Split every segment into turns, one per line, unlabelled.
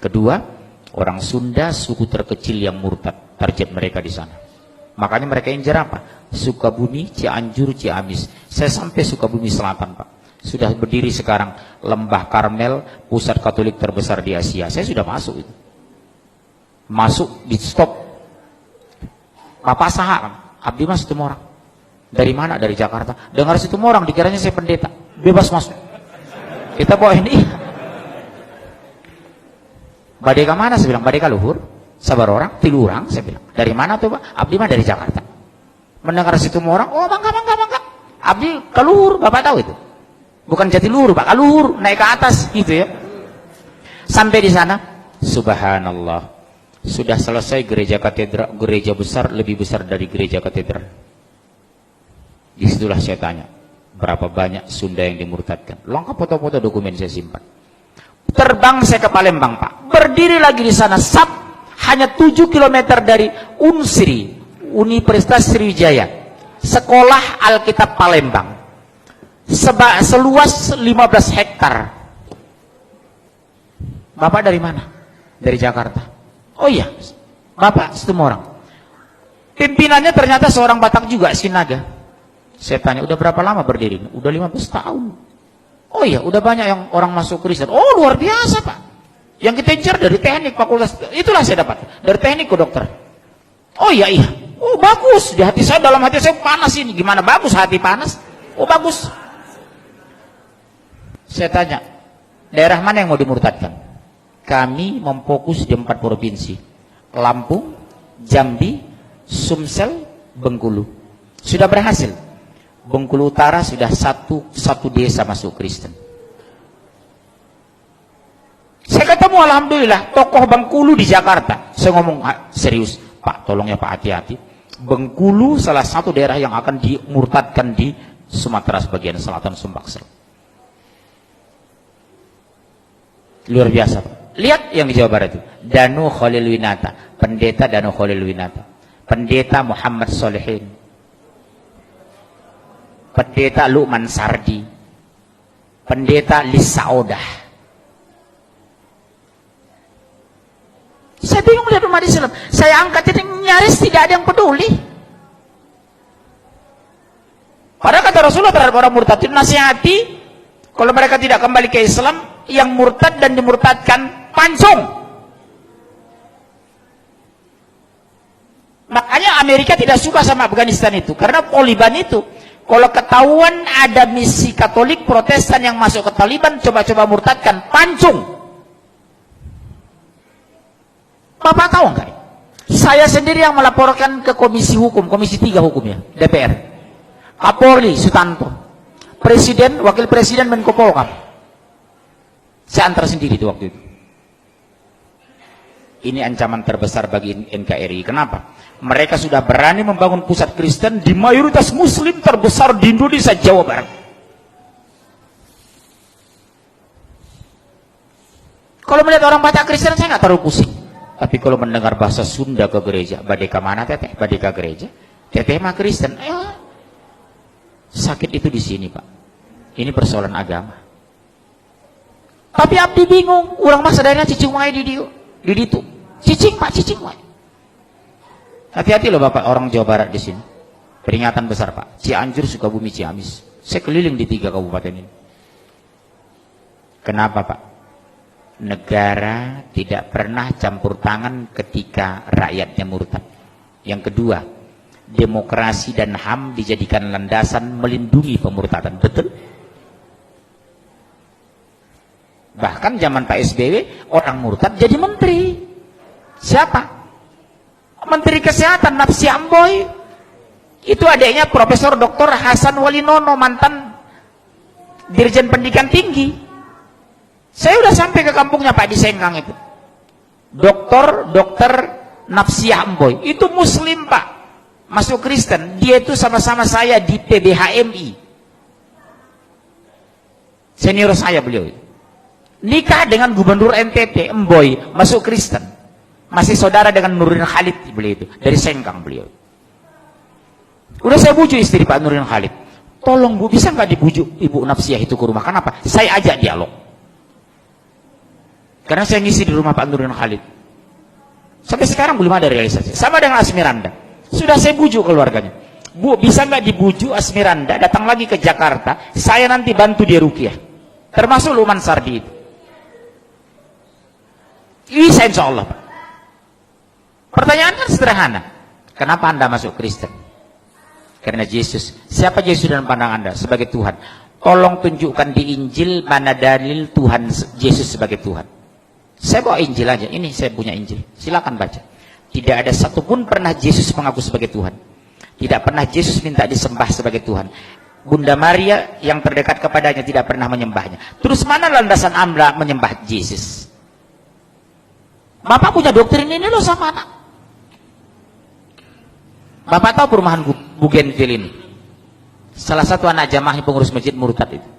Kedua, orang Sunda suku terkecil yang murtad, target mereka di sana. Makanya mereka injar apa? Sukabumi, Cianjur, Ciamis. Saya sampai Sukabumi Selatan, Pak. Sudah berdiri sekarang Lembah Karmel, pusat Katolik terbesar di Asia. Saya sudah masuk itu. Masuk di stop. Bapak Saha, Abdi Mas Situmorang. Dari mana? Dari Jakarta. Dengar Situmorang, dikiranya saya pendeta. Bebas masuk. Kita bawa ini. Badeka mana? Saya bilang, Badeka Luhur. Sabar orang, tilu orang. Saya bilang, dari mana tuh Pak? Abdi mah dari Jakarta. Mendengar Situmorang, oh bangga. Abdi ke Luhur, Bapak tahu itu. Bukan Jatiluhur, Pak, Luhur, naik ke atas gitu ya. Sampai di sana, subhanallah, sudah selesai gereja katedral, gereja besar, lebih besar dari gereja katedral. Disitulah saya tanya, berapa banyak Sunda yang dimurtadkan? Lengkap foto-foto, dokumen saya simpan. Terbang saya ke Palembang, Pak. Berdiri lagi di sana, hanya 7 km dari Unsri, Universitas Sriwijaya, Sekolah Alkitab Palembang. Seluas 15 hektar. Bapak dari mana? Dari Jakarta. Oh iya, Bapak Situmorang. Pimpinannya ternyata seorang Batak juga, Sinaga. Saya tanya, udah berapa lama berdiri? Udah 15 tahun. Oh iya, udah banyak yang orang masuk Kristen. Oh luar biasa Pak. Yang kita incar dari teknik fakultas, itulah saya dapat. Dari teknik ke dokter. Oh iya. Oh bagus, di hati saya, dalam hati saya panas ini. Gimana bagus hati panas? Oh bagus. Saya tanya, daerah mana yang mau dimurtadkan? Kami memfokus di 4 provinsi. Lampung, Jambi, Sumsel, Bengkulu. Sudah berhasil. Bengkulu Utara sudah satu desa masuk Kristen. Saya ketemu alhamdulillah tokoh Bengkulu di Jakarta. Saya ngomong serius, Pak, tolong ya Pak, hati-hati. Bengkulu salah satu daerah yang akan dimurtadkan di Sumatera sebagian selatan, Sumbaksel. Luar biasa Pak. Lihat yang di Jawa Barat itu, Danu Khalil Winata, pendeta Danu Khalil Winata, pendeta Muhammad Solehin, pendeta Luqman Sardi, pendeta Lisa Odah. Saya bingung lihat umat Islam. Saya angkat ini nyaris tidak ada yang peduli. Padahal kata Rasulullah terhadap orang murtad itu nasihati, kalau mereka tidak kembali ke Islam, yang murtad dan dimurtadkan pancung. Makanya Amerika tidak suka sama Afghanistan itu, karena Taliban itu kalau ketahuan ada misi Katolik Protestan yang masuk ke Taliban, coba-coba murtadkan, pancung. Bapak tahu enggak? Saya sendiri yang melaporkan ke Komisi Hukum, Komisi 3 Hukum ya, DPR. Kapolri Sutanto, Presiden, Wakil Presiden, Menko Polhukam. Saya antar sendiri itu waktu itu. Ini ancaman terbesar bagi NKRI. Kenapa? Mereka sudah berani membangun pusat Kristen di mayoritas Muslim terbesar di Indonesia, Jawa Barat. Kalau melihat orang Batak Kristen saya nggak terlalu pusing. Tapi kalau mendengar bahasa Sunda ke gereja, Badeka mana teteh? Badeka gereja. Teteh mah Kristen. Sakit itu di sini Pak. Ini persoalan agama. Tapi Abdi bingung, orang masa daerah cicing wae di ditu. Cicing Pak, cicing wae. Hati-hati loh Bapak orang Jawa Barat di sini. Peringatan besar Pak. Cianjur, Sukabumi, Ciamis. Saya keliling di 3 kabupaten ini. Kenapa Pak? Negara tidak pernah campur tangan ketika rakyatnya murtad. Yang kedua, demokrasi dan HAM dijadikan landasan melindungi pemurtadan. Betul? Bahkan zaman Pak SBY, orang murtad jadi menteri. Siapa? Menteri Kesehatan, Napsi Amboy. Itu adiknya Profesor Dr. Hasan Walinono, mantan Dirjen Pendidikan Tinggi. Saya udah sampai ke kampungnya Pak di Sengkang itu. Dr. Napsi Amboy. Itu Muslim Pak. Masuk Kristen. Dia itu sama-sama saya di PBHMI. Senior saya beliau itu. Nikah dengan Gubernur NTT, Emboy, masuk Kristen. Masih saudara dengan Nurdin Khalid beliau itu, dari Sengkang beliau. Udah saya bujuk istri Pak Nurdin Khalid. Tolong Bu, bisa nggak dibujuk Ibu Napsiah itu ke rumah? Kenapa? Saya ajak dialog. Karena saya ngisi di rumah Pak Nurdin Khalid. Sampai sekarang belum ada realisasi. Sama dengan Asmiranda. Sudah saya bujuk keluarganya. Bu, bisa nggak dibujuk Asmiranda datang lagi ke Jakarta? Saya nanti bantu dia ruqyah. Termasuk Luman Sardi itu. Bisa insya Allah, Pak. Pertanyaan kan sederhana. Kenapa Anda masuk Kristen? Karena Yesus. Siapa Yesus dalam pandang Anda? Sebagai Tuhan. Tolong tunjukkan di Injil mana dalil Tuhan Yesus sebagai Tuhan. Saya bawa Injil aja. Ini saya punya Injil. Silakan baca. Tidak ada satupun pernah Yesus mengaku sebagai Tuhan. Tidak pernah Yesus minta disembah sebagai Tuhan. Bunda Maria yang terdekat kepadanya tidak pernah menyembahnya. Terus mana landasan Anda menyembah Yesus? Bapak punya doktrin ini loh sama anak. Bapak tahu perumahan Bougainville ini? Salah satu anak jamaahnya pengurus masjid murtad itu.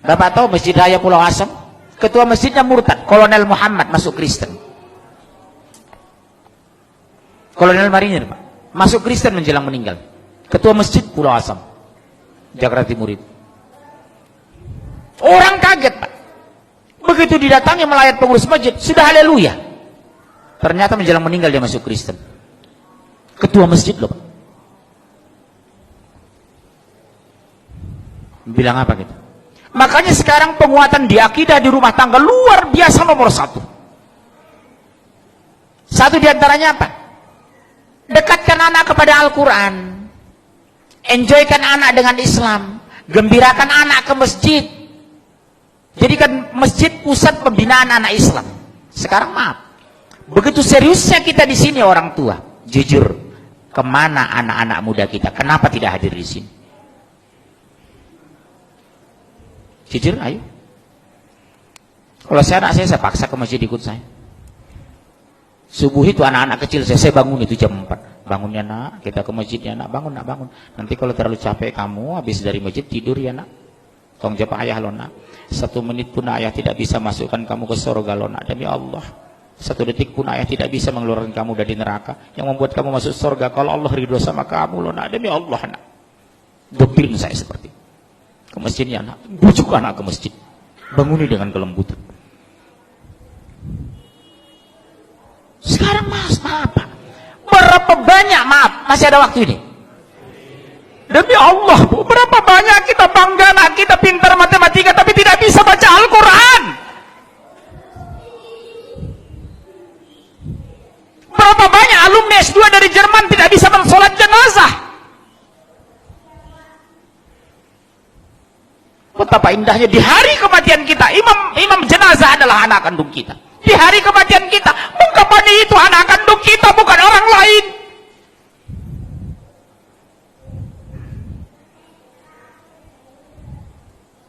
Bapak tahu Masjid Raya Pulau Asam? Ketua masjidnya murtad, Kolonel Muhammad masuk Kristen. Kolonel Marinir, Pak. Masuk Kristen menjelang meninggal. Ketua masjid Pulau Asam, Jakarta Timur itu. Orang kaget, Pak. Begitu didatangi melayat pengurus masjid, sudah haleluya. Ternyata menjelang meninggal dia masuk Kristen. Ketua masjid loh, Pak. Bilang apa gitu? Makanya sekarang penguatan di akidah di rumah tangga luar biasa nomor satu. Satu diantaranya apa? Dekatkan anak kepada Al-Quran. Enjoykan anak dengan Islam. Gembirakan anak ke masjid. Jadikan masjid pusat pembinaan anak Islam. Sekarang maaf. Begitu seriusnya kita di sini orang tua. Jujur, kemana anak-anak muda kita? Kenapa tidak hadir di sini? Jujur, ayo. Kalau anak saya paksa ke masjid ikut saya. Subuh itu anak-anak kecil saya bangun itu jam 4. Bangunnya nak, kita ke masjidnya nak, bangun nak, bangun. Nanti kalau terlalu capek kamu, habis dari masjid tidur ya nak. Tolong jawab ayah lo nak. 1 menit pun ayah tidak bisa masukkan kamu ke surga lo nak, demi Allah. 1 detik pun ayah tidak bisa mengeluarkan kamu dari neraka. Yang membuat kamu masuk surga kalau Allah ridho sama kamu lo nak, demi Allah nak. Doktrin saya seperti itu. Ke masjidnya anak, bujuk anak ke masjid, banguni dengan kelembutan. Sekarang mas, maaf Pak, berapa banyak, maaf, masih ada waktu ini, demi Allah Bu, berapa banyak kita bangga anak kita pintar matematika tapi tidak bisa baca Al-Quran. Berapa banyak alumni S2 dari Jerman tidak bisa mensolat jenazah. Betapa indahnya di hari kematian kita, imam jenazah adalah anak kandung kita. Di hari kematian kita, mengkapani itu anak kandung kita, bukan orang lain.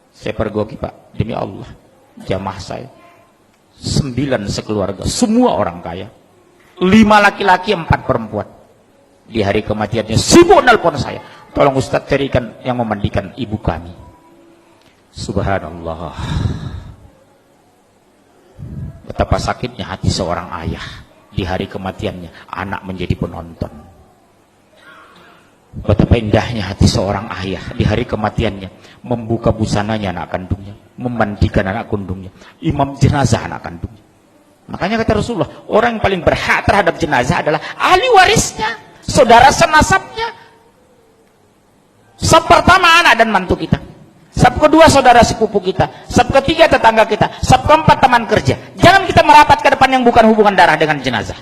Saya pergoki Pak, demi Allah, jamaah saya 9 sekeluarga, semua orang kaya, 5 laki-laki 4 perempuan. Di hari kematiannya sibuk nelpon saya, tolong Ustadz carikan yang memandikan ibu kami. Subhanallah. Betapa sakitnya hati seorang ayah di hari kematiannya, anak menjadi penonton. Betapa indahnya hati seorang ayah di hari kematiannya, membuka busananya anak kandungnya, memandikan anak kandungnya, imam jenazah anak kandungnya. Makanya kata Rasulullah, orang yang paling berhak terhadap jenazah adalah ahli warisnya, saudara senasabnya. Sab pertama anak dan mantu kita, sab kedua saudara sepupu kita, sab ketiga tetangga kita, sab keempat teman kerja. Jangan kita merapat ke depan yang bukan hubungan darah dengan jenazah.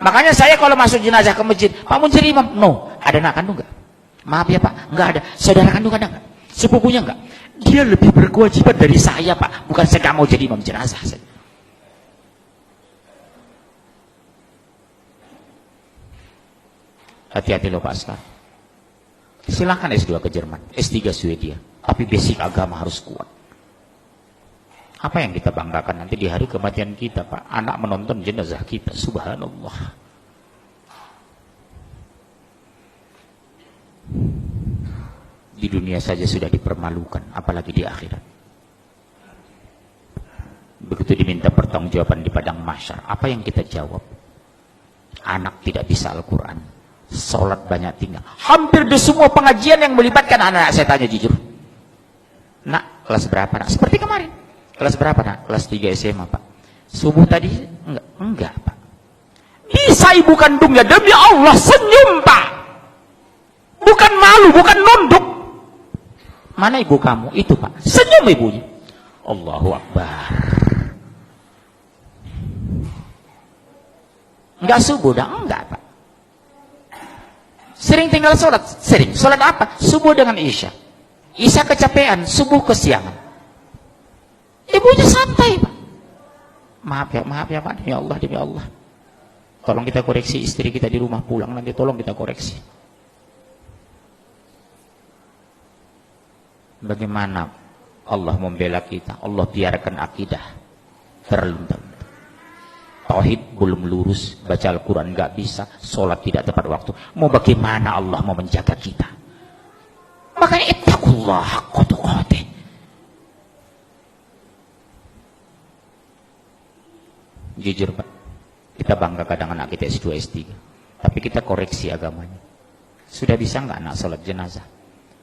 Makanya saya kalau masuk jenazah ke masjid, Pak mau jadi imam? No. Ada anak kandung nggak? Maaf ya Pak, nggak ada. Saudara kandung ada nggak? Sepupunya nggak? Dia lebih berkewajiban dari saya Pak. Bukan saya nggak mau jadi imam jenazah. Hati-hati loh Pak sekarang. Silahkan S2 ke Jerman, S3 Swedia, tapi basic agama harus kuat. Apa yang kita banggakan nanti di hari kematian kita Pak? Anak menonton jenazah kita, subhanallah. Di dunia saja sudah dipermalukan, apalagi di akhirat. Begitu diminta pertanggungjawaban di padang mahsyar, apa yang kita jawab? Anak tidak bisa Al-Quran, sholat banyak tinggal. Hampir di semua pengajian yang melibatkan anak, saya tanya jujur, nak Kelas berapa nak? Seperti kemarin. Kelas berapa nak? Kelas 3 SMA Pak. Subuh tadi? Enggak Pak. Bisa ibu kandungnya, demi Allah senyum Pak. Bukan malu, bukan nunduk. Mana ibu kamu? Itu Pak. Senyum ibunya. Allahu Akbar. Enggak subuh dah? Enggak Pak. Sering tinggal sholat? Sering. Sholat apa? Subuh dengan Isya. Isya kecapean, subuh kesiangan. Ibunya santai Pak. Maaf ya Pak. Demi Allah, demi Allah. Tolong kita koreksi istri kita di rumah pulang nanti, tolong kita koreksi. Bagaimana Allah membela kita? Allah biarkan akidah terluntar. Tauhid belum lurus, baca Al-Quran nggak bisa, sholat tidak tepat waktu. Mau bagaimana Allah mau menjaga kita? Makanya ittaqullah haqqa tuqatih. Jujur Pak, kita bangga kadang anak kita S2, S3, tapi kita koreksi agamanya. Sudah bisa nggak anak sholat jenazah?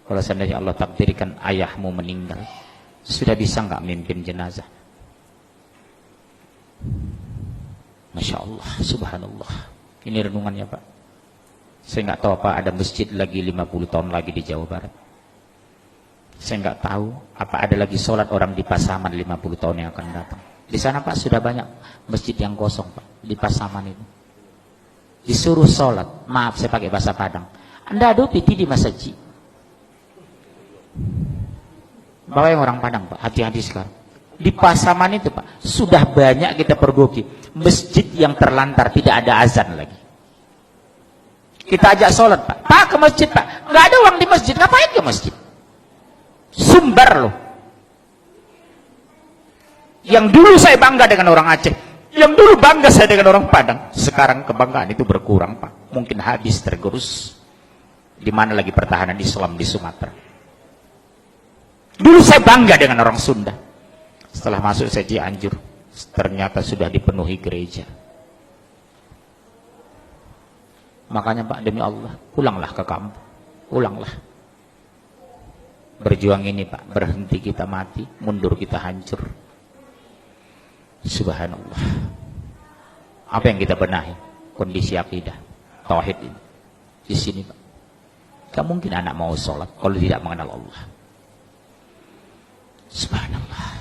Kalau seandainya Allah takdirkan ayahmu meninggal, sudah bisa nggak mimpin jenazah? Masya Allah, subhanallah. Ini renungannya Pak. Saya nggak tahu apa ada masjid lagi 50 tahun lagi di Jawa Barat. Saya nggak tahu apa ada lagi sholat orang di Pasaman 50 tahun yang akan datang. Di sana Pak sudah banyak masjid yang kosong Pak, di Pasaman itu. Disuruh sholat, maaf saya pakai bahasa Padang. Anda adu piti di masjid. Bapak yang orang Padang Pak, hati-hati sekarang. Di Pasaman itu Pak, sudah banyak kita pergoki. Masjid yang terlantar, tidak ada azan lagi. Kita ajak sholat Pak. Pak ke masjid Pak. Nggak ada uang di masjid, ngapain ke masjid? Sumber loh. Yang dulu saya bangga dengan orang Aceh, yang dulu bangga saya dengan orang Padang, sekarang kebanggaan itu berkurang Pak. Mungkin habis tergerus. Di mana lagi pertahanan Islam di Sumatera? Dulu saya bangga dengan orang Sunda. Setelah masuk saya Cianjur, ternyata sudah dipenuhi gereja. Makanya Pak, demi Allah, pulanglah ke kampung. Pulanglah. Berjuang ini Pak, berhenti kita mati, mundur kita hancur. Subhanallah. Apa yang kita benahi? Kondisi akidah, tauhid ini. Di sini Pak. Gak mungkin anak mau sholat kalau tidak mengenal Allah. Subhanallah.